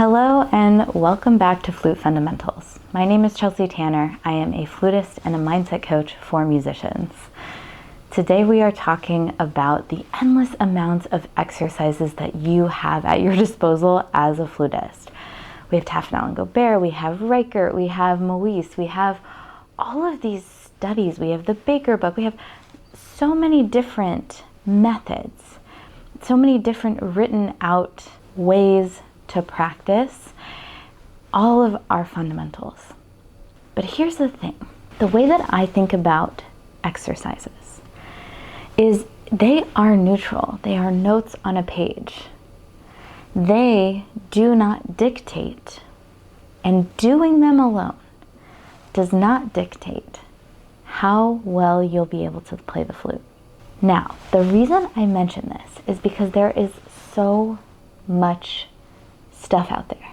Hello and welcome back to Flute Fundamentals. My name is Chelsea Tanner. I am a flutist and a mindset coach for musicians. Today we are talking about the endless amounts of exercises that you have at your disposal as a flutist. We have Taffanel and Gobert, we have Reichert, we have Moise, we have all of these studies, we have the Baker book, we have so many different methods, so many different written out ways to practice all of our fundamentals. But here's the thing, the way that I think about exercises is they are neutral. They are notes on a page. They do not dictate, and doing them alone does not dictate how well you'll be able to play the flute. Now, the reason I mention this is because there is so much stuff out there.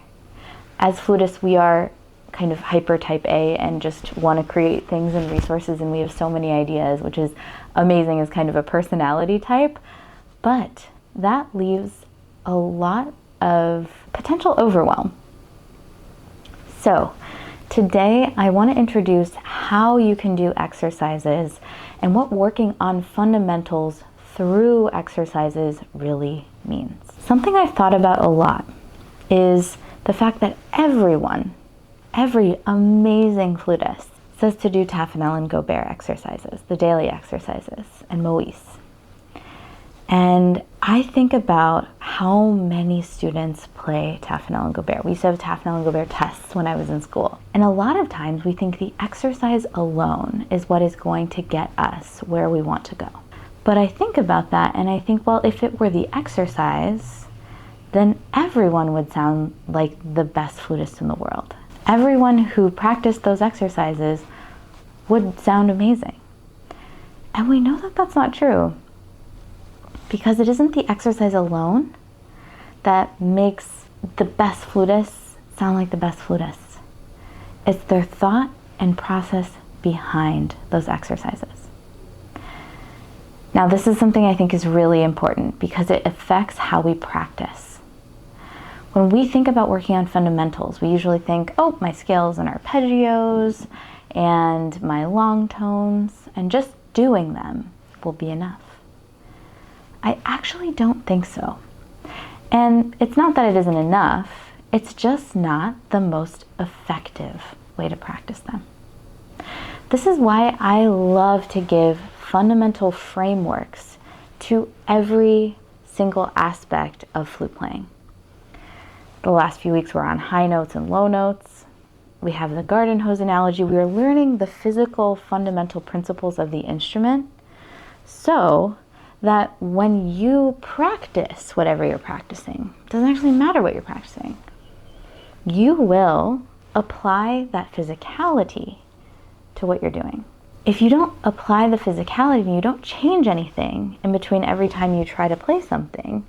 As flutists, we are kind of hyper type A and just want to create things and resources, and we have so many ideas, which is amazing as kind of a personality type, but that leaves a lot of potential overwhelm. So today I want to introduce how you can do exercises and what working on fundamentals through exercises really means. Something I've thought about a lot is the fact that every amazing flutist says to do Taffanel and Gobert exercises, the daily exercises, and Moise. And I think about how many students play Taffanel and Gobert. We used to have Taffanel and Gobert tests when I was in school. And a lot of times we think the exercise alone is what is going to get us where we want to go. But I think about that and I think, well, if it were the exercise, then everyone would sound like the best flutist in the world. Everyone who practiced those exercises would sound amazing. And we know that that's not true, because it isn't the exercise alone that makes the best flutists sound like the best flutists. It's their thought and process behind those exercises. Now, this is something I think is really important because it affects how we practice. When we think about working on fundamentals, we usually think, oh, my scales and arpeggios and my long tones, and just doing them will be enough. I actually don't think so. And it's not that it isn't enough, it's just not the most effective way to practice them. This is why I love to give fundamental frameworks to every single aspect of flute playing. The last few weeks we're on high notes and low notes. We have the garden hose analogy. We are learning the physical fundamental principles of the instrument so that when you practice whatever you're practicing, it doesn't actually matter what you're practicing, you will apply that physicality to what you're doing. If you don't apply the physicality and you don't change anything in between every time you try to play something,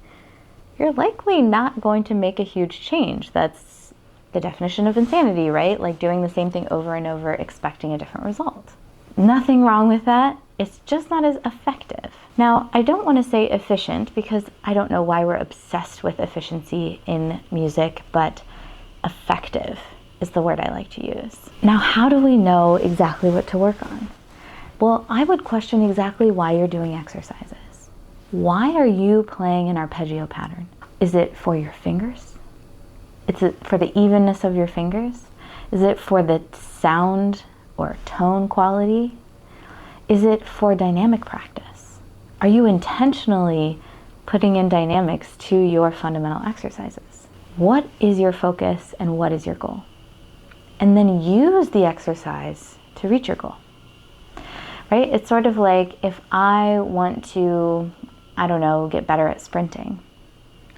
you're likely not going to make a huge change. That's the definition of insanity, right? Like doing the same thing over and over, expecting a different result. Nothing wrong with that. It's just not as effective. Now, I don't want to say efficient because I don't know why we're obsessed with efficiency in music, but effective is the word I like to use. Now, how do we know exactly what to work on? Well, I would question exactly why you're doing exercises. Why are you playing an arpeggio pattern? Is it for your fingers? Is it for the evenness of your fingers? Is it for the sound or tone quality? Is it for dynamic practice? Are you intentionally putting in dynamics to your fundamental exercises? What is your focus and what is your goal? And then use the exercise to reach your goal. Right? It's sort of like if I want to, get better at sprinting,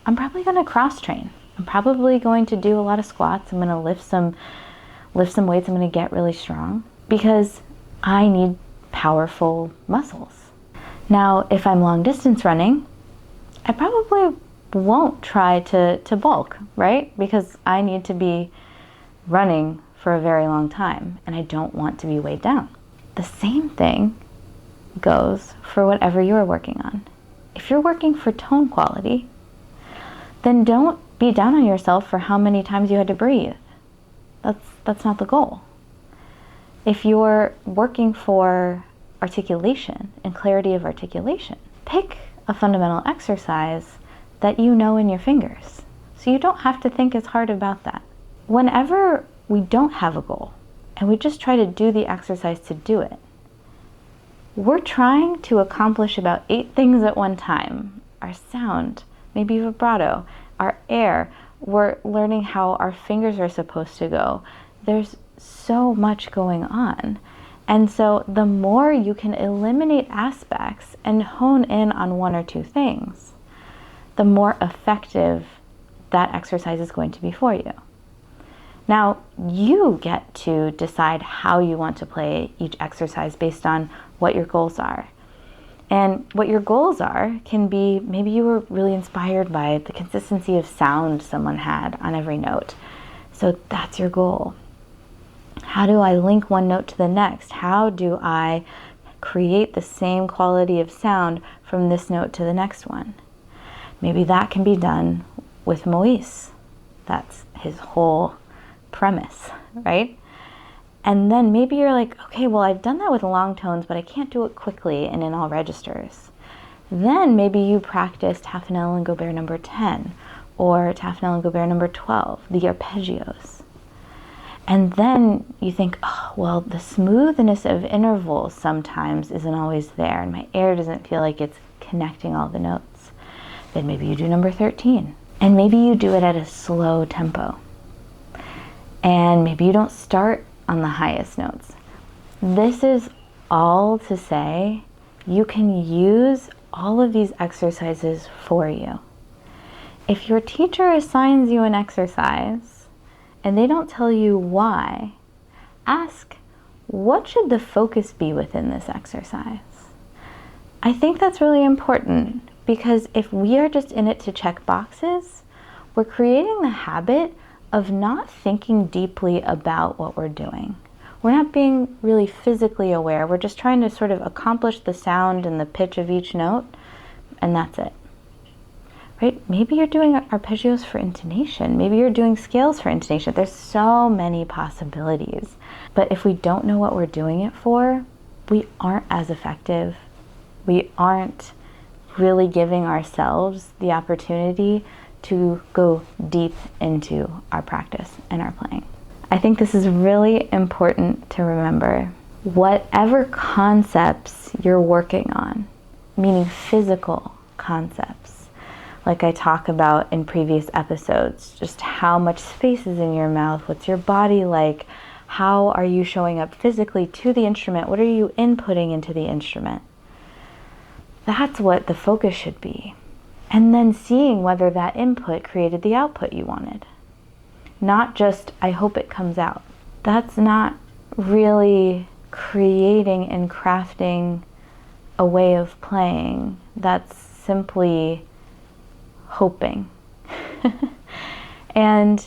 I'm probably going to cross train. I'm probably going to do a lot of squats. I'm going to lift some weights. I'm going to get really strong because I need powerful muscles. Now, if I'm long distance running, I probably won't try to bulk, right? Because I need to be running for a very long time and I don't want to be weighed down. The same thing goes for whatever you're working on. If you're working for tone quality, then don't be down on yourself for how many times you had to breathe. That's not the goal. If you're working for articulation and clarity of articulation, pick a fundamental exercise that you know in your fingers. So you don't have to think as hard about that. Whenever we don't have a goal and we just try to do the exercise to do it, we're trying to accomplish about 8 things at one time. Our sound, maybe vibrato, our air, we're learning how our fingers are supposed to go. There's so much going on. And so the more you can eliminate aspects and hone in on 1 or 2 things, the more effective that exercise is going to be for you. Now, you get to decide how you want to play each exercise based on what your goals are. And what your goals are can be, maybe you were really inspired by the consistency of sound someone had on every note. So that's your goal. How do I link one note to the next? How do I create the same quality of sound from this note to the next one? Maybe that can be done with Moise. That's his whole premise, right? And then maybe you're like, okay, well, I've done that with long tones, but I can't do it quickly and in all registers. Then maybe you practice Tafanel and Gobert number 10 or Tafanel and Gobert number 12, the arpeggios. And then you think, oh, well, the smoothness of intervals sometimes isn't always there, and my air doesn't feel like it's connecting all the notes. Then maybe you do number 13. And maybe you do it at a slow tempo. And maybe you don't start on the highest notes. This is all to say you can use all of these exercises for you. If your teacher assigns you an exercise and they don't tell you why, ask, what should the focus be within this exercise? I think that's really important, because if we are just in it to check boxes, we're creating the habit of not thinking deeply about what we're doing. We're not being really physically aware. We're just trying to sort of accomplish the sound and the pitch of each note, and that's it. Right? Maybe you're doing arpeggios for intonation. Maybe you're doing scales for intonation. There's so many possibilities. But if we don't know what we're doing it for, we aren't as effective. We aren't really giving ourselves the opportunity to go deep into our practice and our playing. I think this is really important to remember. Whatever concepts you're working on, meaning physical concepts, like I talk about in previous episodes, just how much space is in your mouth, what's your body like, how are you showing up physically to the instrument, what are you inputting into the instrument? That's what the focus should be. And then seeing whether that input created the output you wanted. Not just, I hope it comes out. That's not really creating and crafting a way of playing. That's simply hoping. And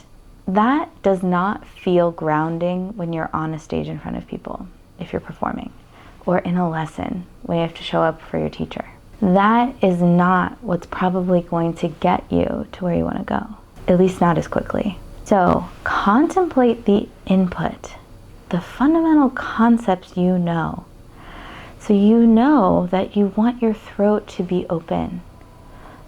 that does not feel grounding when you're on a stage in front of people, if you're performing, or in a lesson when you have to show up for your teacher. That is not what's probably going to get you to where you want to go, at least not as quickly. So contemplate the input, the fundamental concepts you know. So you know that you want your throat to be open.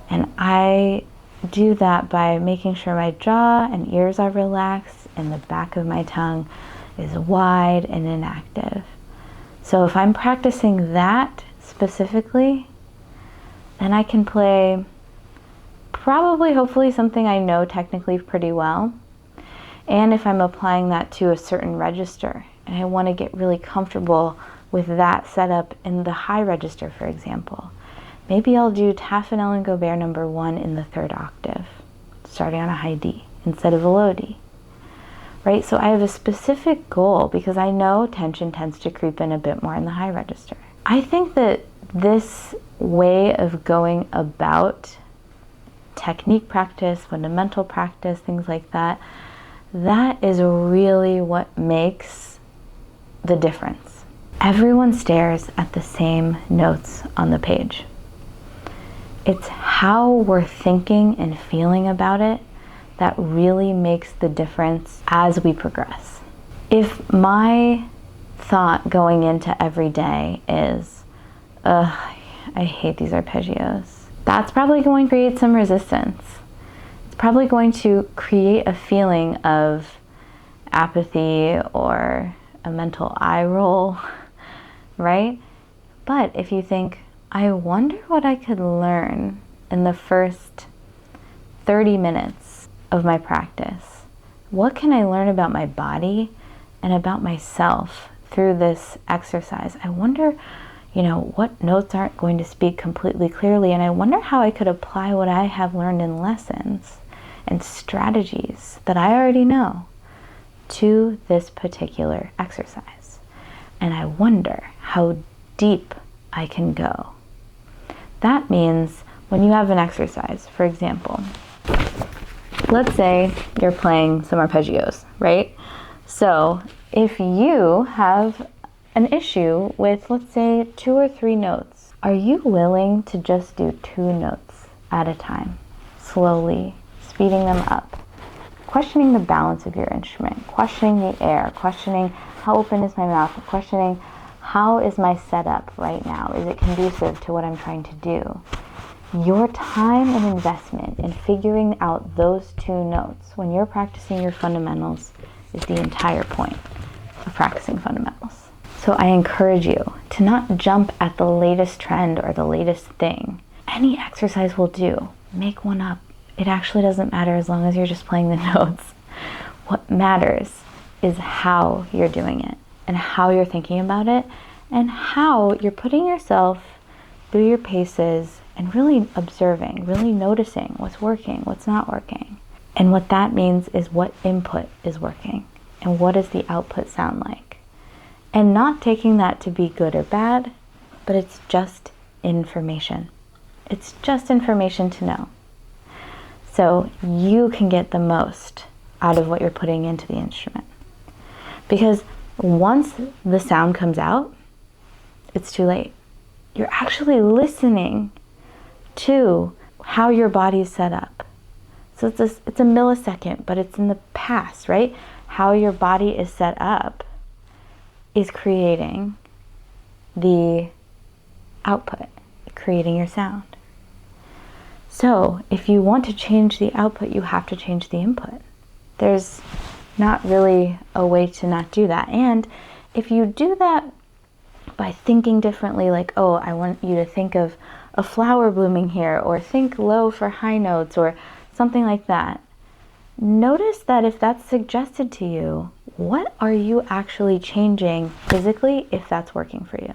And I do that by making sure my jaw and ears are relaxed and the back of my tongue is wide and inactive. So if I'm practicing that specifically, then I can play probably, hopefully, something I know technically pretty well. And if I'm applying that to a certain register and I want to get really comfortable with that setup in the high register, for example, maybe I'll do Tafanel and Gobert number 1 in the 3rd octave, starting on a high D instead of a low D. Right? So I have a specific goal because I know tension tends to creep in a bit more in the high register. I think that this way of going about technique practice, fundamental practice, things like that, that is really what makes the difference. Everyone stares at the same notes on the page. It's how we're thinking and feeling about it that really makes the difference as we progress. If my thought going into every day is, ugh, I hate these arpeggios, that's probably going to create some resistance. It's probably going to create a feeling of apathy or a mental eye roll, right? But if you think, I wonder what I could learn in the first 30 minutes of my practice. What can I learn about my body and about myself through this exercise? I wonder, what notes aren't going to speak completely clearly, and I wonder how I could apply what I have learned in lessons and strategies that I already know to this particular exercise. And I wonder how deep I can go. That means when you have an exercise, for example, let's say you're playing some arpeggios, right? So if you have an issue with, let's say, 2 or 3 notes, are you willing to just do 2 notes at a time, slowly, speeding them up, questioning the balance of your instrument, questioning the air, questioning how open is my mouth, questioning how is my setup right now? Is it conducive to what I'm trying to do? Your time and investment in figuring out those 2 notes when you're practicing your fundamentals is the entire point of practicing fundamentals. So I encourage you to not jump at the latest trend or the latest thing. Any exercise will do. Make one up. It actually doesn't matter as long as you're just playing the notes. What matters is how you're doing it and how you're thinking about it and how you're putting yourself through your paces and really observing, really noticing what's working, what's not working. And what that means is what input is working and what does the output sound like. And not taking that to be good or bad, but it's just information. It's just information to know. So you can get the most out of what you're putting into the instrument. Because once the sound comes out, it's too late. You're actually listening to how your body is set up. So it's a millisecond, but it's in the past, right? How your body is set up is creating the output, creating your sound. So if you want to change the output, you have to change the input. There's not really a way to not do that. And if you do that by thinking differently, like, oh, I want you to think of a flower blooming here, or think low for high notes, or something like that, notice that if that's suggested to you, what are you actually changing physically if that's working for you?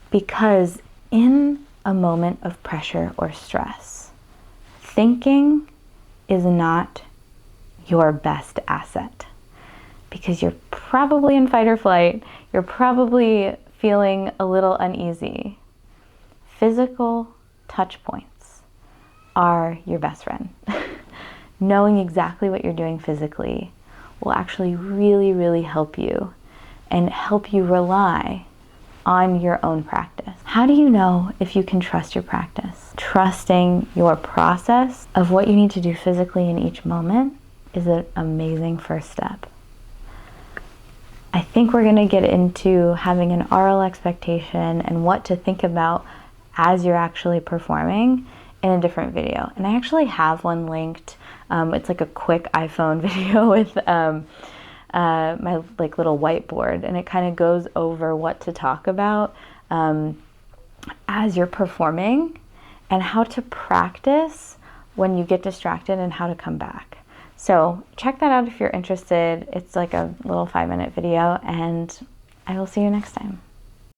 Because in a moment of pressure or stress, thinking is not your best asset, because you're probably in fight or flight, you're probably feeling a little uneasy. Physical touch points are your best friend. Knowing exactly what you're doing physically will actually really, really help you and help you rely on your own practice. How do you know if you can trust your practice? Trusting your process of what you need to do physically in each moment is an amazing first step. I think we're going to get into having an oral expectation and what to think about as you're actually performing in a different video. And I actually have one linked. It's like a quick iPhone video with my little whiteboard, and it kind of goes over what to talk about as you're performing and how to practice when you get distracted and how to come back. So check that out if you're interested. It's like a little 5-minute video, and I will see you next time.